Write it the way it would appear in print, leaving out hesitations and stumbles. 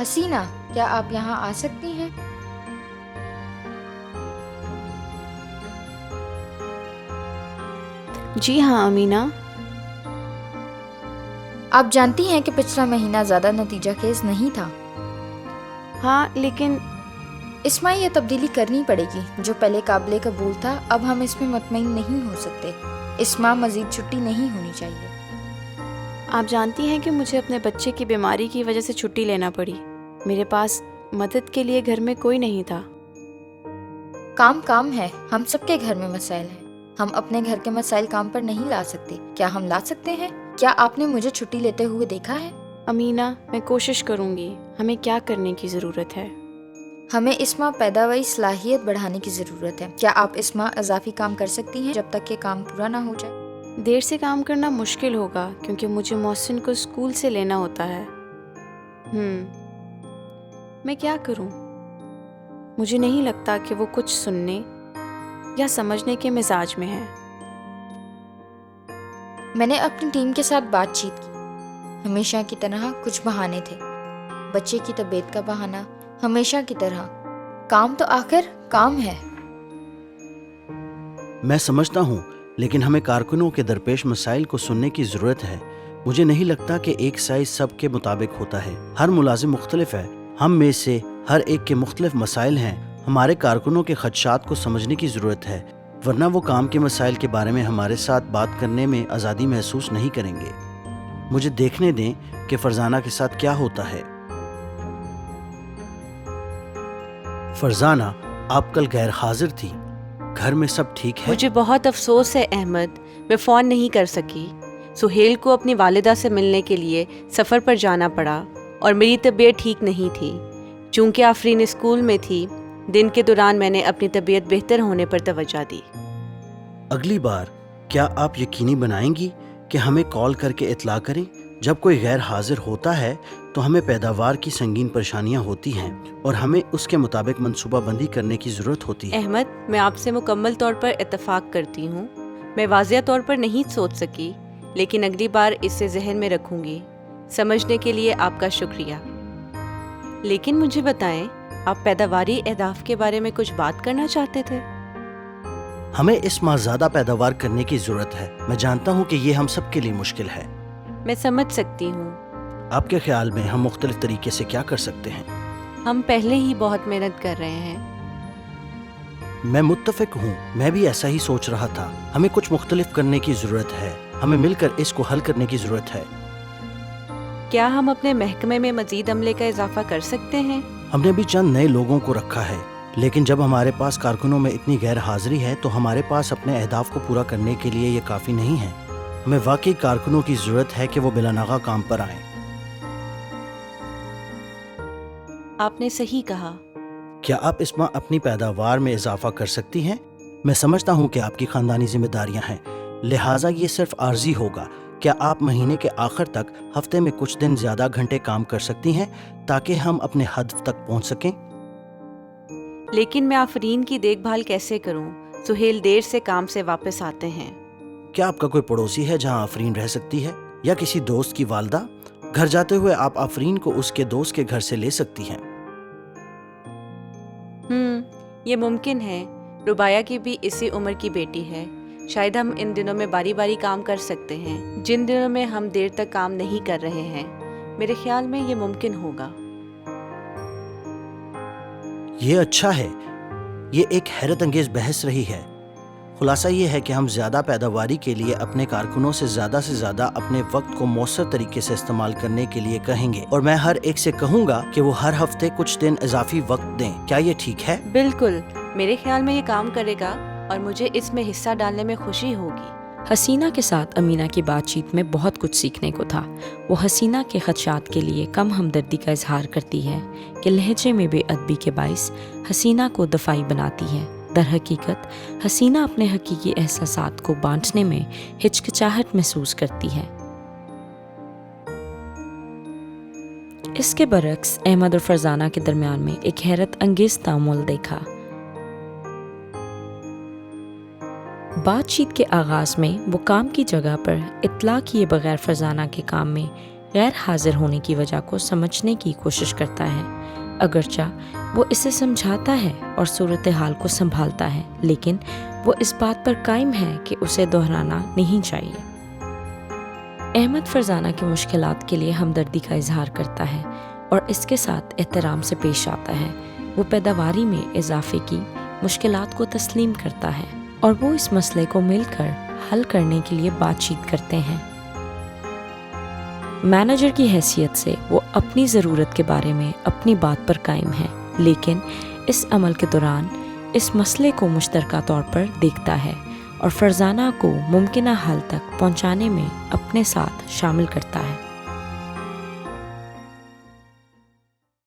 حسینہ، کیا آپ یہاں آ سکتی ہیں؟ جی ہاں امینہ۔ آپ جانتی ہیں کہ پچھلا مہینہ زیادہ نتیجہ خیز نہیں تھا۔ ہاں لیکن اسماء، یہ تبدیلی کرنی پڑے گی۔ جو پہلے قابل قبول تھا اب ہم اس میں مطمئن نہیں ہو سکتے۔ اسماء، مزید چھٹی نہیں ہونی چاہیے۔ آپ جانتی ہیں کہ مجھے اپنے بچے کی بیماری کی وجہ سے چھٹی لینا پڑی۔ میرے پاس مدد کے لیے گھر میں کوئی نہیں تھا۔ کام ہے، ہم سب کے گھر میں مسائل ہیں۔ ہم اپنے گھر کے مسائل کام پر نہیں لا سکتے۔ کیا ہم لا سکتے ہیں؟ کیا آپ نے مجھے چھٹی لیتے ہوئے دیکھا ہے؟ امینہ، میں کوشش کروں گی۔ ہمیں کیا کرنے کی ضرورت ہے؟ ہمیں اسماء پیداواری صلاحیت بڑھانے کی ضرورت ہے۔ کیا آپ اسماء اضافی کام کر سکتی ہیں جب تک کہ کام پورا نہ ہو جائے؟ دیر سے کام کرنا مشکل ہوگا کیونکہ مجھے محسن کو اسکول سے لینا ہوتا ہے۔ میں کیا کروں؟ مجھے نہیں لگتا کہ وہ کچھ سننے یا سمجھنے کے مزاج میں ہے۔ میں نے اپنی ٹیم کے ساتھ بات چیت کی۔ ہمیشہ کی طرح کچھ بہانے تھے۔ بچے کی طبیعت کا بہانہ، ہمیشہ کی طرح۔ کام تو آخر کام ہے۔ میں سمجھتا ہوں، لیکن ہمیں کارکنوں کے درپیش مسائل کو سننے کی ضرورت ہے۔ مجھے نہیں لگتا کہ ایک سائز سب کے مطابق ہوتا ہے۔ ہر ملازم مختلف ہے۔ ہم میں سے ہر ایک کے مختلف مسائل ہیں۔ ہمارے کارکنوں کے خدشات کو سمجھنے کی ضرورت ہے، ورنہ وہ کام کے مسائل کے بارے میں ہمارے ساتھ بات کرنے میں آزادی محسوس نہیں کریں گے۔ مجھے دیکھنے دیں کہ فرزانہ کے ساتھ کیا ہوتا ہے۔ فرزانہ، آپ کل غیر حاضر تھی۔ گھر میں سب ٹھیک ہے؟ مجھے بہت افسوس ہے احمد، میں فون نہیں کر سکی۔ سہیل کو اپنی والدہ سے ملنے کے لیے سفر پر جانا پڑا اور میری طبیعت ٹھیک نہیں تھی۔ چونکہ آفرین اسکول میں تھی، دن کے دوران میں نے اپنی طبیعت بہتر ہونے پر توجہ دی۔ اگلی بار کیا آپ یقینی بنائیں گی کہ ہمیں کال کر کے اطلاع کریں؟ جب کوئی غیر حاضر ہوتا ہے تو ہمیں پیداوار کی سنگین پریشانیاں ہوتی ہیں اور ہمیں اس کے مطابق منصوبہ بندی کرنے کی ضرورت ہوتی ہے۔ احمد، میں آپ سے مکمل طور پر اتفاق کرتی ہوں۔ میں واضح طور پر نہیں سوچ سکی، لیکن اگلی بار اسے ذہن میں رکھوں گی۔ سمجھنے کے لیے آپ کا شکریہ۔ لیکن مجھے بتائیں، آپ پیداواری اہداف کے بارے میں کچھ بات کرنا چاہتے تھے؟ ہمیں اس ماہ زیادہ پیداوار کرنے کی ضرورت ہے۔ میں جانتا ہوں کہ یہ ہم سب کے لیے مشکل ہے۔ میں سمجھ سکتی ہوں۔ آپ کے خیال میں ہم مختلف طریقے سے کیا کر سکتے ہیں؟ ہم پہلے ہی بہت محنت کر رہے ہیں۔ میں متفق ہوں، میں بھی ایسا ہی سوچ رہا تھا۔ ہمیں کچھ مختلف کرنے کی ضرورت ہے۔ ہمیں مل کر اس کو حل کرنے کی ضرورت ہے۔ کیا ہم اپنے محکمے میں مزید عملے کا اضافہ کر سکتے ہیں؟ ہم نے بھی چند نئے لوگوں کو رکھا ہے، لیکن جب ہمارے پاس کارکنوں میں اتنی غیر حاضری ہے تو ہمارے پاس اپنے اہداف کو پورا کرنے کے لیے یہ کافی نہیں ہے۔ ہمیں واقعی کارکنوں کی ضرورت ہے کہ وہ بلا ناغہ کام پر آئیں۔ آپ نے صحیح کہا۔ کیا آپ اس ماہ اپنی پیداوار میں اضافہ کر سکتی ہیں؟ میں سمجھتا ہوں کہ آپ کی خاندانی ذمہ داریاں ہیں، لہٰذا یہ صرف عارضی ہوگا۔ کیا آپ مہینے کے آخر تک ہفتے میں کچھ دن زیادہ گھنٹے کام کر سکتی ہیں تاکہ ہم اپنے ہدف تک پہنچ سکیں؟ لیکن میں آفرین کی دیکھ بھال کیسے کروں؟ سہیل دیر سے کام سے واپس آتے ہیں۔ کیا آپ کا کوئی پڑوسی ہے جہاں آفرین رہ سکتی ہے، یا کسی دوست کی والدہ؟ گھر جاتے ہوئے آپ آفرین کو اس کے دوست کے گھر سے لے سکتی ہیں۔ یہ ممکن ہے۔ ربایا کی بھی اسی عمر کی بیٹی ہے۔ شاید ہم ان دنوں میں باری باری کام کر سکتے ہیں، جن دنوں میں ہم دیر تک کام نہیں کر رہے ہیں۔ میرے خیال میں یہ ممکن ہوگا۔ یہ اچھا ہے۔ یہ ایک حیرت انگیز بحث رہی ہے۔ خلاصہ یہ ہے کہ ہم زیادہ پیداواری کے لیے اپنے کارکنوں سے زیادہ اپنے وقت کو مؤثر طریقے سے استعمال کرنے کے لیے کہیں گے، اور میں ہر ایک سے کہوں گا کہ وہ ہر ہفتے کچھ دن اضافی وقت دیں۔ کیا یہ ٹھیک ہے؟ بالکل، میرے خیال میں یہ کام کرے گا اور مجھے اس میں حصہ ڈالنے میں خوشی ہوگی۔ حسینہ کے ساتھ امینہ کی بات چیت میں بہت کچھ سیکھنے کو تھا۔ وہ حسینہ کے خدشات کے لیے کم ہمدردی کا اظہار کرتی ہے کہ لہجے میں بے ادبی کے باعث حسینہ کو دفاعی بناتی ہے۔ در حقیقت حسینہ اپنے حقیقی احساسات کو بانٹنے میں ہچکچاہٹ محسوس کرتی ہے۔ اس کے برعکس احمد اور فرزانہ کے درمیان میں ایک حیرت انگیز تعامل دیکھا۔ بات چیت کے آغاز میں وہ کام کی جگہ پر اطلاع کیے بغیر فرزانہ کے کام میں غیر حاضر ہونے کی وجہ کو سمجھنے کی کوشش کرتا ہے۔ اگرچہ وہ اسے سمجھاتا ہے اور صورتحال کو سنبھالتا ہے، لیکن وہ اس بات پر قائم ہے کہ اسے دہرانا نہیں چاہیے۔ احمد فرزانہ کی مشکلات کے لیے ہمدردی کا اظہار کرتا ہے اور اس کے ساتھ احترام سے پیش آتا ہے۔ وہ پیداواری میں اضافے کی مشکلات کو تسلیم کرتا ہے اور وہ اس مسئلے کو مل کر حل کرنے کے لیے بات چیت کرتے ہیں۔ مینیجر کی حیثیت سے وہ اپنی ضرورت کے بارے میں اپنی بات پر قائم ہے، لیکن اس عمل کے دوران اس مسئلے کو مشترکہ طور پر دیکھتا ہے اور فرزانہ کو ممکنہ حل تک پہنچانے میں اپنے ساتھ شامل کرتا ہے۔